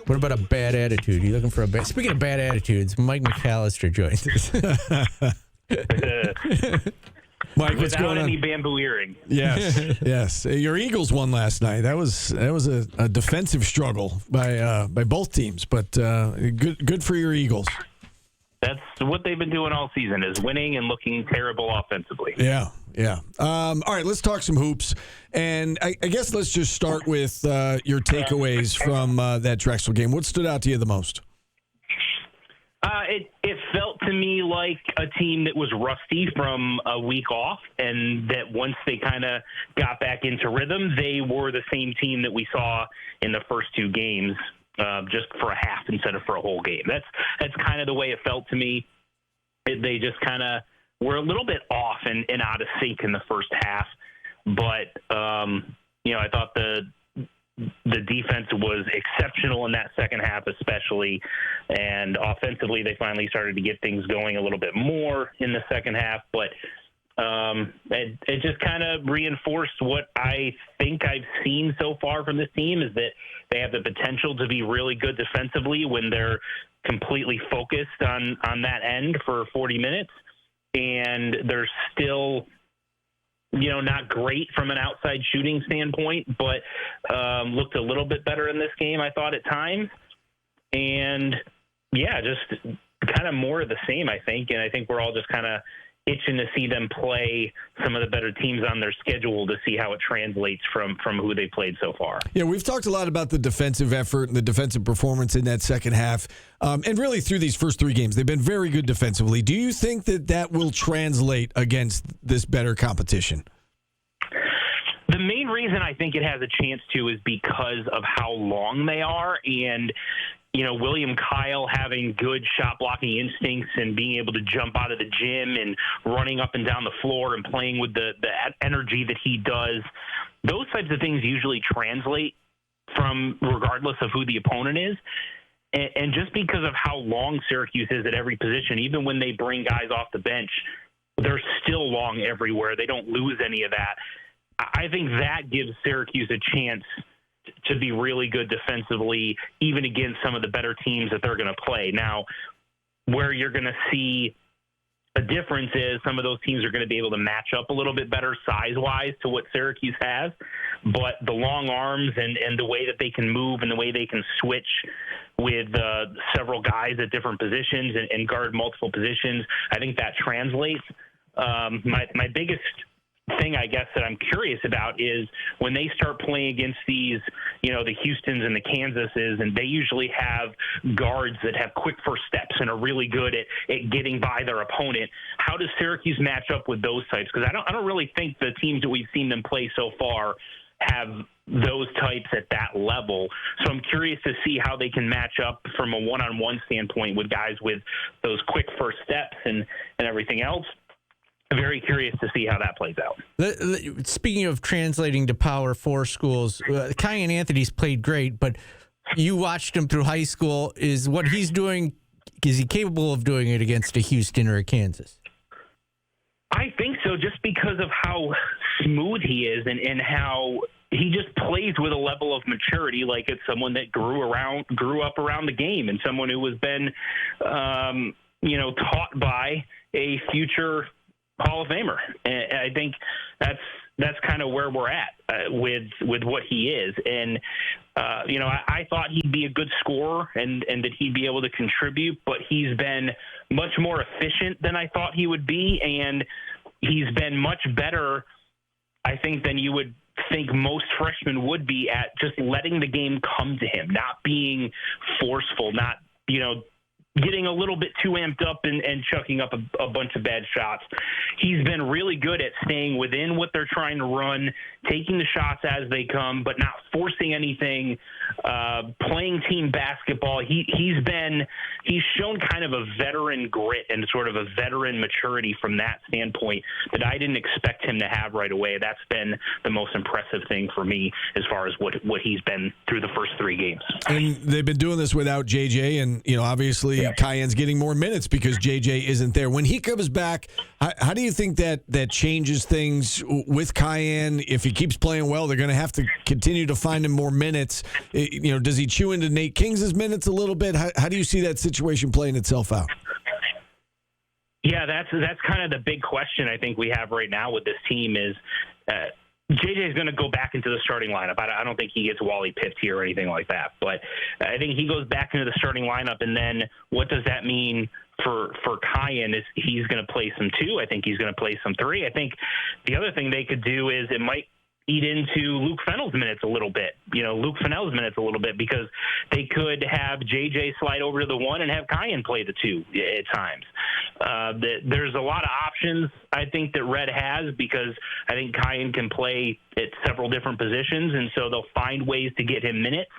What about a bad attitude? You looking for a bad? Speaking of bad attitudes, Mike McAllister joins us. Mike, what's Without going on? any bamboo earring. Yes, yes. Your Eagles won last night. That was a defensive struggle by both teams, but good for your Eagles. That's what they've been doing all season, is winning and looking terrible offensively. Yeah. All right, let's talk some hoops. And I guess let's just start with your takeaways from that Drexel game. What stood out to you the most? It felt to me like a team that was rusty from a week off, and that once they kind of got back into rhythm, they were the same team that we saw in the first two games, just for a half instead of for a whole game. That's kind of the way it felt to me. They just kind of were a little bit off and out of sync in the first half, but I thought the defense was exceptional in that second half especially, and offensively they finally started to get things going a little bit more in the second half, but it just kind of reinforced what I think I've seen so far from this team, is that they have the potential to be really good defensively when they're completely focused on that end for 40 minutes, and they're still not great from an outside shooting standpoint, but looked a little bit better in this game, I thought, at times. And, yeah, just kind of more of the same, I think. And I think we're all just kind of itching to see them play some of the better teams on their schedule to see how it translates from who they played so far. Yeah, we've talked a lot about the defensive effort and the defensive performance in that second half. And really through these first three games, they've been very good defensively. Do you think that will translate against this better competition? The main reason I think it has a chance to is because of how long they are, and William Kyle having good shot blocking instincts and being able to jump out of the gym and running up and down the floor and playing with the energy that he does. Those types of things usually translate from regardless of who the opponent is. And just because of how long Syracuse is at every position, even when they bring guys off the bench, they're still long everywhere. They don't lose any of that. I think that gives Syracuse a chance to be really good defensively, even against some of the better teams that they're going to play. Now, where you're going to see a difference is some of those teams are going to be able to match up a little bit better size-wise to what Syracuse has, but the long arms and the way that they can move and the way they can switch with several guys at different positions and guard multiple positions, I think that translates. My biggest thing, I guess, that I'm curious about is when they start playing against these, the Houstons and the Kansases, and they usually have guards that have quick first steps and are really good at getting by their opponent. How does Syracuse match up with those types? Because I don't really think the teams that we've seen them play so far have those types at that level. So I'm curious to see how they can match up from a one-on-one standpoint with guys with those quick first steps and everything else. Very curious to see how that plays out. Speaking of translating to Power 4 schools, Cayenne Anthony's played great, but you watched him through high school. Is what he's doing, is he capable of doing it against a Houston or a Kansas? I think so, just because of how smooth he is and how he just plays with a level of maturity, like it's someone that grew up around the game and someone who has been, taught by a future Hall of Famer. And I think that's kind of where we're at with what he is. And, I thought he'd be a good scorer and that he'd be able to contribute, but he's been much more efficient than I thought he would be. And he's been much better, I think, than you would think most freshmen would be at just letting the game come to him, not being forceful, not, getting a little bit too amped up and chucking up a bunch of bad shots. He's been really good at staying within what they're trying to run, taking the shots as they come, but not forcing anything, playing team basketball. He's shown kind of a veteran grit and sort of a veteran maturity from that standpoint that I didn't expect him to have right away. That's been the most impressive thing for me as far as what he's been through the first three games. And they've been doing this without JJ, and obviously Cayenne's getting more minutes because JJ isn't there. When he comes back, how do you think that changes things with Cayenne? If he keeps playing well, they're going to have to continue to find him more minutes. Does he chew into Nate King's minutes a little bit? How do you see that situation playing itself out? Yeah, that's kind of the big question I think we have right now with this team is JJ is going to go back into the starting lineup. I don't think he gets Wally pipped here or anything like that, but I think he goes back into the starting lineup, and then what does that mean for Cayenne? Is he's going to play some 2? I think he's going to play some 3. I think the other thing they could do is it might eat into Luke Fennell's minutes a little bit, because they could have JJ slide over to the 1 and have Cayenne play the 2 at times. There's a lot of options I think that Red has, because I think Cayenne can play at several different positions, and so they'll find ways to get him minutes.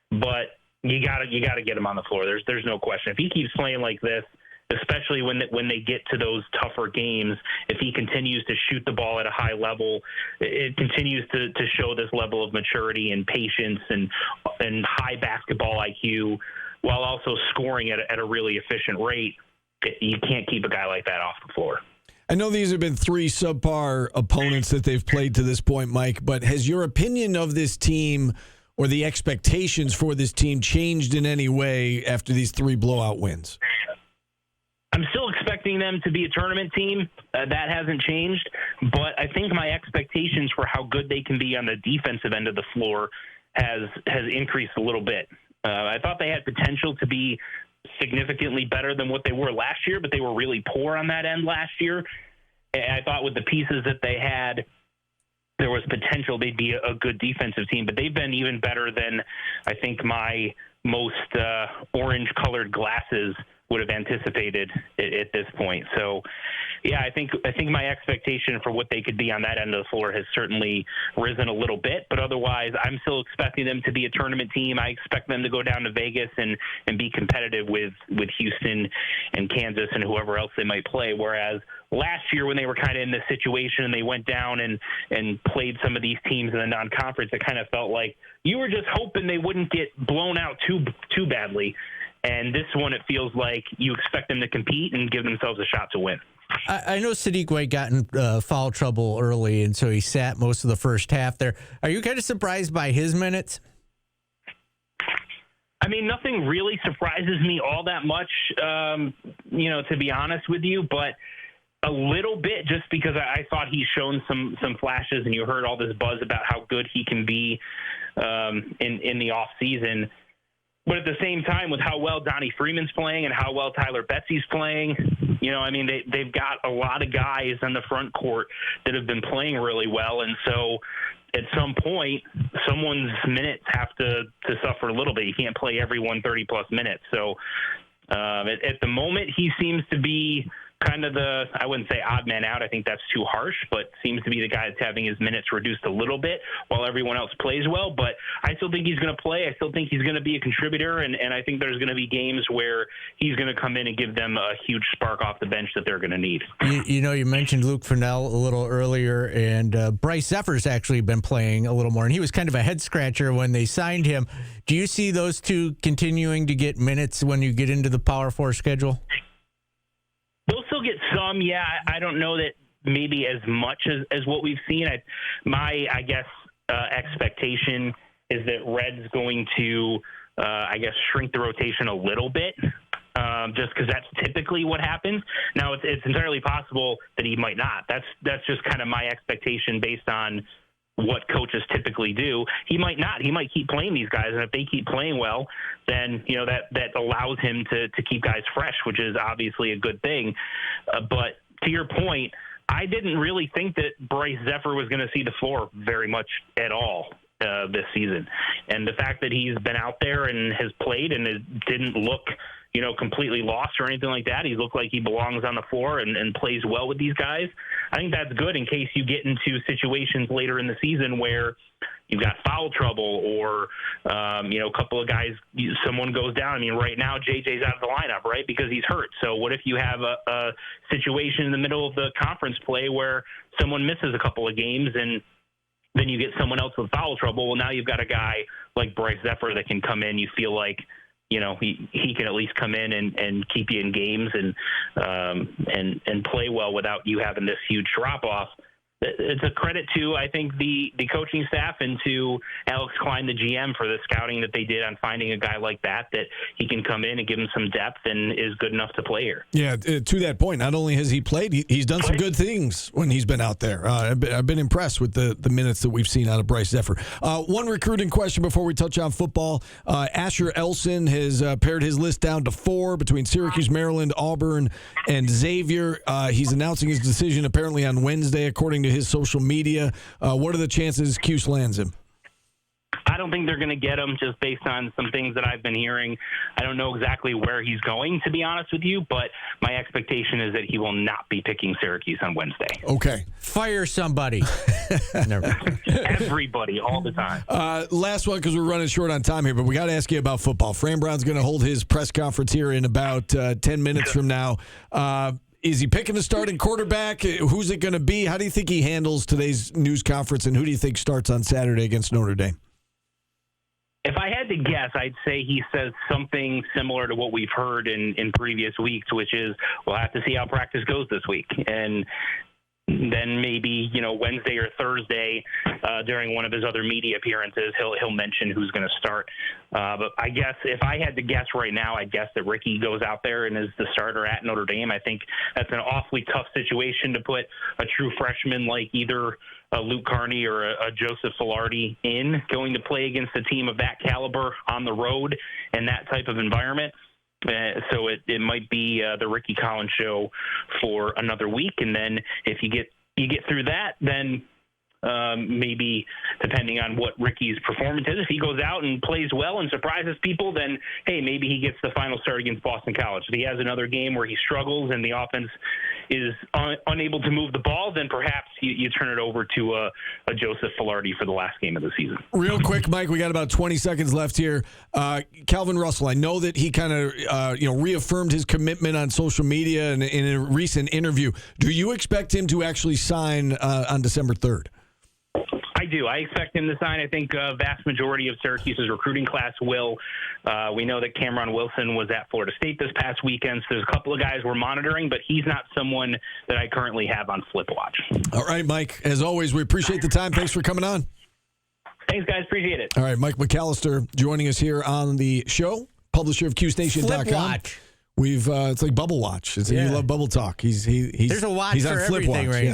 But you gotta get him on the floor. There's no question. If he keeps playing like this, especially when they get to those tougher games, if he continues to shoot the ball at a high level, it continues to show this level of maturity and patience and high basketball IQ, while also scoring at a really efficient rate. You can't keep a guy like that off the floor. I know these have been 3 subpar opponents that they've played to this point, Mike, but has your opinion of this team or the expectations for this team changed in any way after these 3 blowout wins? I'm still expecting them to be a tournament team. That hasn't changed. But I think my expectations for how good they can be on the defensive end of the floor has increased a little bit. I thought they had potential to be significantly better than what they were last year, but they were really poor on that end last year. And I thought with the pieces that they had, there was potential they'd be a good defensive team. But they've been even better than I think my most orange-colored glasses would have anticipated at this point. So, yeah, I think my expectation for what they could be on that end of the floor has certainly risen a little bit. But otherwise, I'm still expecting them to be a tournament team. I expect them to go down to Vegas and be competitive with Houston and Kansas and whoever else they might play. Whereas last year when they were kind of in this situation and they went down and played some of these teams in the non-conference, it kind of felt like you were just hoping they wouldn't get blown out too badly. And this one, it feels like you expect them to compete and give themselves a shot to win. I know Sadiq White got in foul trouble early, and so he sat most of the first half there. Are you kind of surprised by his minutes? I mean, nothing really surprises me all that much, to be honest with you, but a little bit just because I thought he's shown some flashes, and you heard all this buzz about how good he can be in the off season. But at the same time, with how well Donnie Freeman's playing and how well Tyler Betsy's playing, they've got a lot of guys on the front court that have been playing really well. And so at some point, someone's minutes have to suffer a little bit. You can't play everyone 30-plus minutes. So at the moment, he seems to be kind of I wouldn't say odd man out. I think that's too harsh, but seems to be the guy that's having his minutes reduced a little bit while everyone else plays well. But I still think he's going to play. I still think he's going to be a contributor, and I think there's going to be games where he's going to come in and give them a huge spark off the bench that they're going to need. You mentioned Luke Fennell a little earlier, and Bryce Zephyr's actually been playing a little more, and he was kind of a head-scratcher when they signed him. Do you see those two continuing to get minutes when you get into the Power 4 schedule? They'll still get some, yeah. I don't know that maybe as much as what we've seen. My expectation is that Red's going to, shrink the rotation a little bit, just because that's typically what happens. Now, it's entirely possible that he might not. That's just kind of my expectation based on what coaches typically do. He might not. He might keep playing these guys, and if they keep playing well, then that allows him to keep guys fresh, which is obviously a good thing. But to your point, I didn't really think that Bryce Zephyr was going to see the floor very much at all this season. And the fact that he's been out there and has played and didn't look completely lost or anything like that. He looked like he belongs on the floor and plays well with these guys. I think that's good in case you get into situations later in the season where you've got foul trouble or, a couple of guys, someone goes down. I mean, right now, JJ's out of the lineup, right, because he's hurt. So what if you have a situation in the middle of the conference play where someone misses a couple of games and then you get someone else with foul trouble? Well, now you've got a guy like Bryce Zephyr that can come in. You feel like he can at least come in and keep you in games and play well without you having this huge drop off. It's a credit to, I think, the coaching staff and to Alex Klein, the GM, for the scouting that they did on finding a guy like that he can come in and give him some depth and is good enough to play here. Yeah, to that point, not only has he played, he's done some good things when he's been out there. I've been impressed with the minutes that we've seen out of Bryce Zephyr. One recruiting question before we touch on football. Asher Elson has pared his list down to 4 between Syracuse, Maryland, Auburn, and Xavier. He's announcing his decision apparently on Wednesday, according to his social media. What are the chances Cuse lands him? I don't think they're going to get him, just based on some things that I've been hearing. I don't know exactly where he's going, to be honest with you, but my expectation is that he will not be picking Syracuse on Wednesday. Okay. Fire somebody. Everybody, all the time. Last one, because we're running short on time here, but we got to ask you about football. Fran Brown's going to hold his press conference here in about 10 minutes from now. Is he picking a starting quarterback? Who's it going to be? How do you think he handles today's news conference, and who do you think starts on Saturday against Notre Dame? If I had to guess, I'd say he says something similar to what we've heard in previous weeks, which is we'll have to see how practice goes this week. And then maybe, Wednesday or Thursday during one of his other media appearances, he'll mention who's going to start. But I guess if I had to guess right now, I'd guess that Ricky goes out there and is the starter at Notre Dame. I think that's an awfully tough situation to put a true freshman like either Luke Carney or a Joseph Filardi in, going to play against a team of that caliber on the road in that type of environment. So it might be the Ricky Collins show for another week, and then if you get through that, then maybe depending on what Ricky's performance is, if he goes out and plays well and surprises people, then hey, maybe he gets the final start against Boston College. If he has another game where he struggles and the offense is unable to move the ball, then perhaps you turn it over to a Joseph Filardi for the last game of the season. Real quick, Mike, we got about 20 seconds left here. Calvin Russell, I know that he kind of reaffirmed his commitment on social media and in a recent interview. Do you expect him to actually sign on December 3rd? I do. I expect him to sign. I think a vast majority of Syracuse's recruiting class will. We know that Cameron Wilson was at Florida State this past weekend, so there's a couple of guys we're monitoring, but he's not someone that I currently have on flip watch. All right, Mike. As always, we appreciate the time. Thanks for coming on. Thanks, guys. Appreciate it. All right, Mike McAllister joining us here on the show, publisher of QStation.com. Flip watch. We've it's like Bubble Watch. You love Bubble Talk. There's a watch he's for on Flip everything Watch. right now.